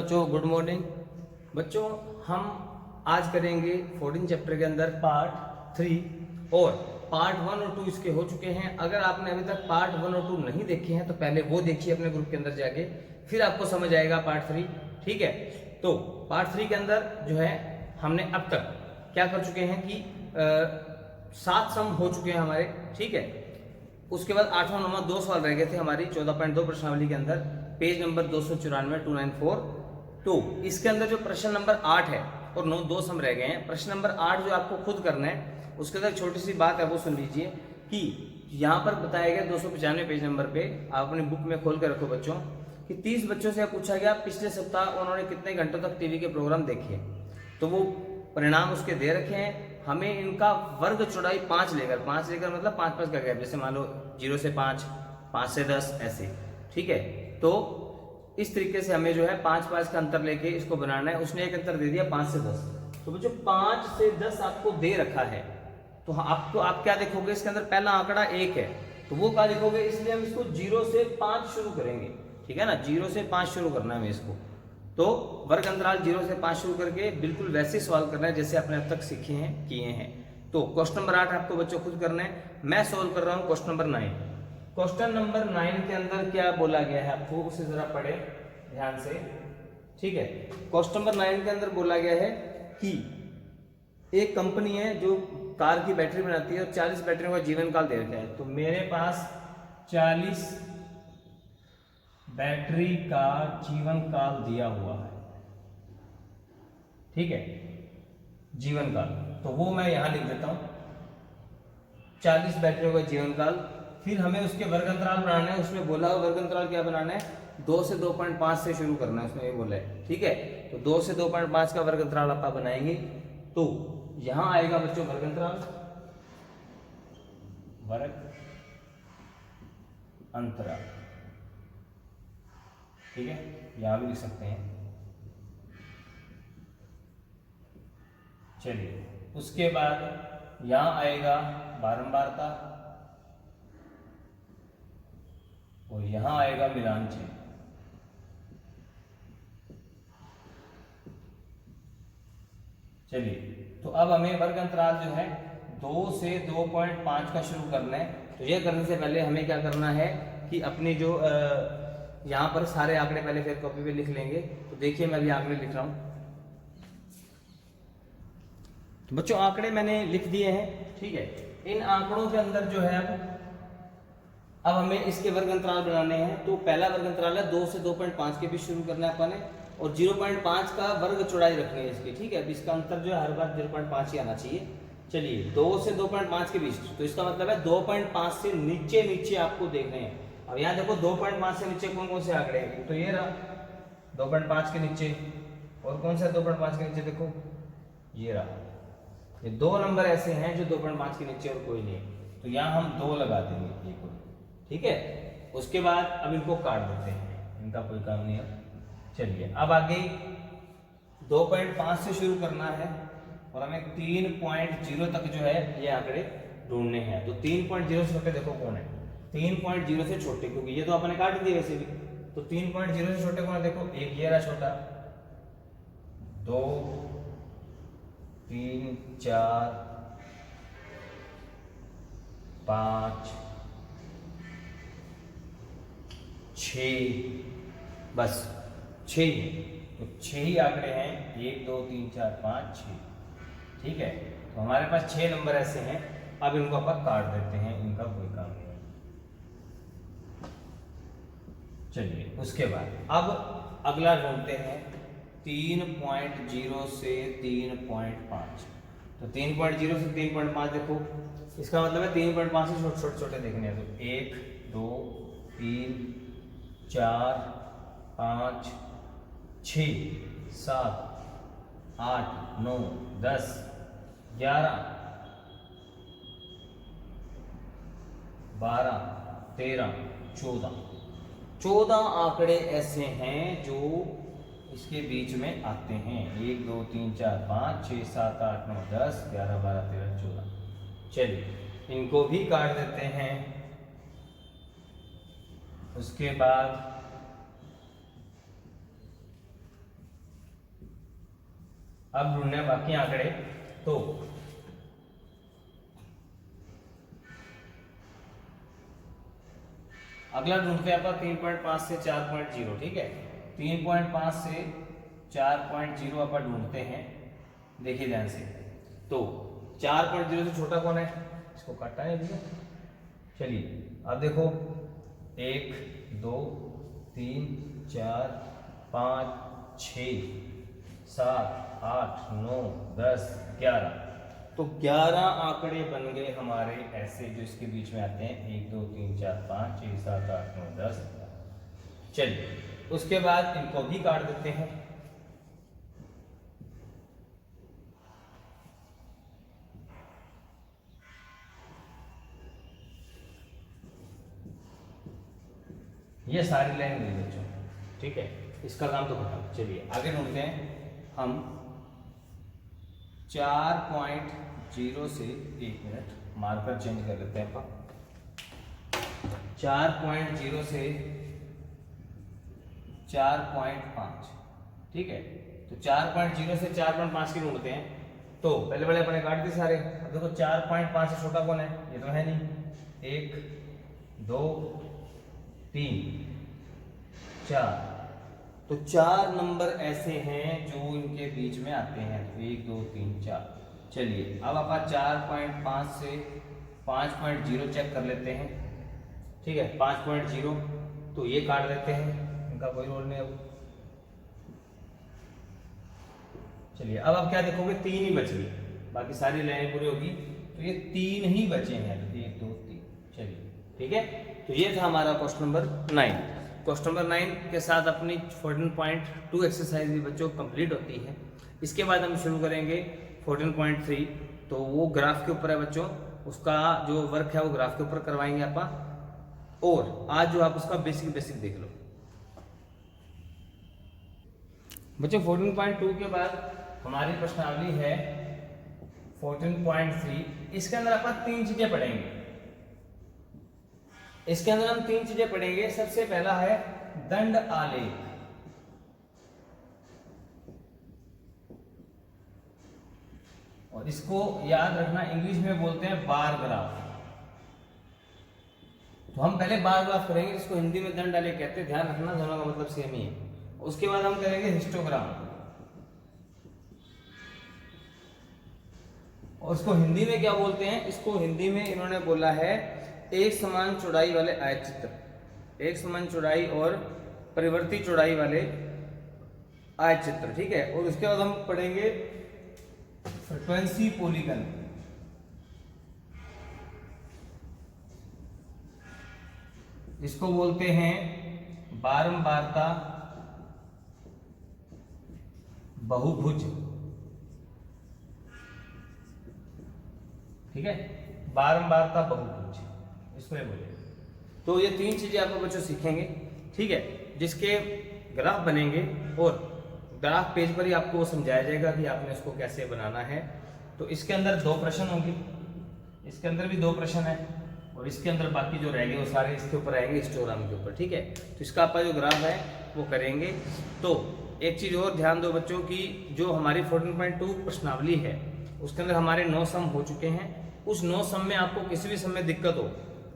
बच्चों, good morning. बच्चों, हम आज करेंगे 14 चैप्टर के अंदर पार्ट 3 और पार्ट 1 और 2 इसके हो चुके हैं। अगर आपने अभी तक पार्ट 1 और 2 नहीं देखे हैं तो पहले वो देखिए अपने ग्रुप के अंदर जाके, फिर आपको समझ आएगा पार्ट 3। ठीक है, तो पार्ट 3 के अंदर जो है हमने अब तक क्या कर चुके हैं कि 7 सम हो चुके हैं हमारे। ठीक है, उसके बाद 8वां 9वां 2 सवाल रह गए थे हमारी 14.2 प्रश्नावली के अंदर, पेज नंबर 294 294। तो इसके अंदर जो प्रश्न नंबर 8 है और 9 2 सम रह गए हैं। प्रश्न नंबर 8 जो आपको खुद करना है, उसके अंदर छोटी सी बात है वो सुन लीजिए कि यहाँ पर बताया गया 295 पेज नंबर पे, आप अपनी बुक में खोल कर रखो बच्चों, कि 30 बच्चों से पूछा गया पिछले सप्ताह उन्होंने कितने घंटों तक टीवी के प्रोग्राम देखे। तो वो परिणाम उसके दे रखे हैं। हमें इनका वर्ग चौड़ाई 5 लेकर मतलब 5-5 का गैप, जैसे मान लो 0 से 5, 5 से 10 ऐसे। ठीक है, तो इस तरीके से हमें जो है 5-5 का अंतर लेके इसको बनाना है। उसने एक अंतर दे दिया 5 से 10, तो बच्चों 5 से 10 आपको दे रखा है। तो आपको आप क्या देखोगे, इसके अंदर पहला आंकड़ा 1 है, तो वो क्या लिखोगे, इसलिए हम इसको 0 से 5 शुरू करेंगे। ठीक है ना, 0 से 5 शुरू करना है हमें इसको। तो वर्ग अंतराल 0 से 5 शुरू करके बिल्कुल वैसे सवाल करना है जैसे आपने अब तक सीखे हैं, किए हैं। तो क्वेश्चन नंबर 8 आपको बच्चों खुद करना है। मैं सोल्व कर रहा हूं क्वेश्चन नंबर 9। क्वेश्चन नंबर 9 के अंदर क्या बोला गया है आपको उसे जरा पढ़े ध्यान से। ठीक है, क्वेश्चन नंबर 9 के अंदर बोला गया है कि एक कंपनी है जो कार की बैटरी बनाती है और 40 बैटरियों का जीवन काल दे रखा है। तो मेरे पास 40 बैटरी का जीवन काल दिया हुआ है। ठीक है, जीवन काल, तो वो मैं यहां लिख देता हूं 40 बैटरियों का जीवन काल। फिर हमें उसके वर्ग अंतराल बनाना है। उसमें बोला वर्ग अंतराल क्या बनाना है, 2 से 2.5 से शुरू करना है, उसने ये बोला है। ठीक है, तो 2 से 2.5 का वर्ग अंतराल आप बनाएंगे। तो यहां आएगा बच्चों वर्ग अंतराल, वर्ग अंतराल। ठीक है, यहां भी लिख सकते हैं। चलिए, उसके बाद यहां आएगा बारंबारता और यहां आएगा मिलान चिन्ह। चलिए, तो अब हमें वर्ग अंतराल जो है 2 से 2.5 का शुरू करना है। तो ये करने से पहले हमें क्या करना है कि अपनी जो यहाँ पर सारे आंकड़े पहले फिर कॉपी पे लिख लेंगे। तो देखिए मैं अभी आंकड़े लिख रहा हूँ। तो बच्चों आंकड़े मैंने लिख दिए हैं। ठीक है, इन आंकड़ों के अंदर जो है अब हमें इसके वर्ग अंतराल बनाने हैं। तो पहला वर्ग अंतराल है 2 से 2.5 के बीच शुरू करना है अपन ने, और 0.5 का वर्ग चौड़ाई रखनी है इसकी। ठीक है, अब इसका अंतर जो है हर बार 0.5 ही आना चाहिए। चलिए, 2 से 2.5 के बीच, तो इसका मतलब है 2.5 से नीचे नीचे आपको देखने हैं। अब यहाँ देखो 2.5 से नीचे कौन कौन से आंकड़े हैं, तो ये रहा 2.5 के नीचे, और कौन सा 2.5 के नीचे, देखो ये रहा। ये 2 नंबर ऐसे हैं जो 2.5 के नीचे और कोई नहीं है, तो यहाँ हम 2 लगा देंगे एक और। ठीक है, उसके बाद अब इनको काट देते हैं, इनका कोई काम नहीं है। चलिए, अब आगे 2.5 से शुरू करना है और हमें 3.0 तक जो है ये आंकड़े ढूंढने हैं। तो 3.0 से छोटे देखो कौन है, 3.0 से छोटे, क्योंकि ये तो आपने काट दिए वैसे भी। तो 3.0 से छोटे कौन है, देखो एक ये रहा छोटा, 2 3 4 5 6, बस 6 ही है। तो 6 ही आंकड़े हैं, 1 2 3 4 5 6। ठीक है, तो हमारे पास 6 नंबर ऐसे हैं। अब इनको अपन काट देते हैं, इनका कोई काम नहीं है। चलिए, उसके बाद अब अगला ढूंढते हैं 3.0 से 3.5। तो 3.0 से 3.5 देखो, इसका मतलब है 3.5 से छोटे छोटे देखने हैं। तो 1 2 3 4 5 6 7 8 9 10 11 12 13 14 आंकड़े ऐसे हैं जो इसके बीच में आते हैं। 1 2 3 4 5 6 7 8 9 10 11 12 13 14। चलिए, इनको भी काट देते हैं। उसके बाद अब ढूंढने बाकी आंकड़े। तो अगला ढूंढते हैं अपन 3.5 से 4.0। ठीक है, 3.5 से 4.0 अपन ढूंढते हैं। देखिए ध्यान से, तो 4.0 से छोटा कौन है, इसको काटना है भैया। चलिए अब देखो 1 2 3 4 5 6 7 8 9 10 11। तो 11 आंकड़े बन गए हमारे ऐसे, जो इसके बीच में आते हैं 1 2 3 4 5 6 7 8 9 10। चलिए उसके बाद इनको भी काट देते हैं। ये सारी लाइन मिली बच्चों। ठीक है, इसका काम तो खत्म। चलिए आगे ढूंढते हैं हम 4.0 से, 1 मिनट मार्कर चेंज कर लेते हैं अपन। 4.0 से 4.5। ठीक है, तो 4.0 से 4.5 की ढूंढते हैं। तो पहले बड़े अपने काट दिए सारे। अब देखो 4.5 से छोटा कौन है, ये तो है नहीं। 1 2 3 4। तो 4 नंबर ऐसे हैं जो इनके बीच में आते हैं। तो 1 2 3 4। चलिए अब आप 4.5 से 5.0 चेक कर लेते हैं। ठीक है, 5.0 तो ये काट देते हैं, इनका कोई रोल नहीं। अब चलिए अब आप क्या देखोगे, 3 ही बच गई, बाकी सारी लाइनें पूरी होगी। तो ये 3 ही बचे हैं, 1 2 3। चलिए ठीक है, तो ये था हमारा क्वेश्चन नंबर 9। क्वेश्चन नंबर 9 के साथ अपनी 14.2 एक्सरसाइज भी बच्चों कंप्लीट होती है। इसके बाद हम शुरू करेंगे 14.3। तो वो ग्राफ के ऊपर है बच्चों, उसका जो वर्क है वो ग्राफ के ऊपर करवाएंगे आप। और आज जो आप उसका बेसिक देख लो बच्चों। 14.2 के बाद हमारी प्रश्नावली है 14.3। इसके अंदर अपन 3 चीजें पढ़ेंगे। इसके अंदर हम 3 चीजें पढ़ेंगे। सबसे पहला है दंड आलेख। और इसको याद रखना, इंग्लिश में बोलते हैं बार ग्राफ। तो हम पहले बार ग्राफ करेंगे, जिसको हिंदी में दंड आलेख कहते हैं। ध्यान रखना, दोनों का मतलब सेम ही है। उसके बाद हम करेंगे हिस्टोग्राम, और उसको हिंदी में क्या बोलते हैं, इसको हिंदी में इन्होंने बोला है एक समान चौड़ाई वाले आयतचित्र। एक समान चौड़ाई और परिवर्ती चौड़ाई वाले आयतचित्र। ठीक है, और उसके बाद हम पढ़ेंगे फ्रीक्वेंसी पॉलीगन। इसको बोलते हैं बारंबारता बहुभुज। ठीक है, बारंबारता बहुभुज इसको बोले। तो ये 3 चीजें आपको बच्चों सीखेंगे। ठीक है, जिसके ग्राफ बनेंगे और ग्राफ पेज पर ही आपको समझाया जाएगा कि आपने इसको कैसे बनाना है। तो इसके अंदर 2 प्रश्न होंगे, इसके अंदर भी 2 प्रश्न है, और इसके अंदर बाकी जो रह गए वो सारे इसके ऊपर आएंगे, हिस्टोग्राम के ऊपर। ठीक है, तो इसका आपका जो ग्राफ है वो करेंगे। तो एक चीज और ध्यान दो बच्चों की, जो हमारी 14.2 प्रश्नावली है उसके अंदर हमारे 9 सम हो चुके हैं। उस 9 सम में आपको किसी भी सम में दिक्कत हो,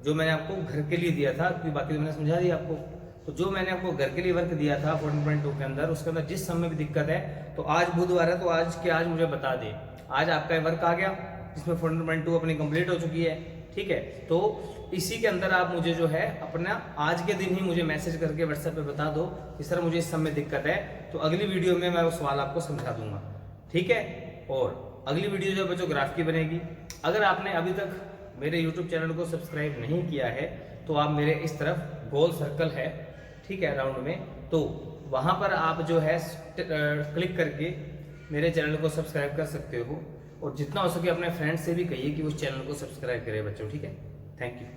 जो मैंने आपको घर के लिए दिया था, क्योंकि बाकी तो मैंने समझा दिया आपको, तो जो मैंने आपको घर के लिए वर्क दिया था 14.2 के अंदर, उसके अंदर जिस सम में भी दिक्कत है, तो आज बुधवार है तो आज के आज मुझे बता दे। आज आपका वर्क आ गया जिसमें 14.2 अपनी कंप्लीट हो चुकी है। ठीक है, तो इसी के अंदर आप मुझे जो है अपना आज के दिन ही मुझे मैसेज करके व्हाट्सएप पे बता दो कि सर मुझे इस सम में दिक्कत है, तो अगली वीडियो में मैं वो सवाल आपको समझा दूंगा। ठीक है, और अगली वीडियो जो बच्चों ग्राफ की बनेगी। अगर आपने अभी तक मेरे YouTube चैनल को सब्सक्राइब नहीं किया है तो आप मेरे इस तरफ गोल सर्कल है, ठीक है, राउंड में, तो वहाँ पर आप जो है क्लिक करके मेरे चैनल को सब्सक्राइब कर सकते हो। और जितना हो सके अपने फ्रेंड्स से भी कहिए कि उस चैनल को सब्सक्राइब करें बच्चों। ठीक है, थैंक यू।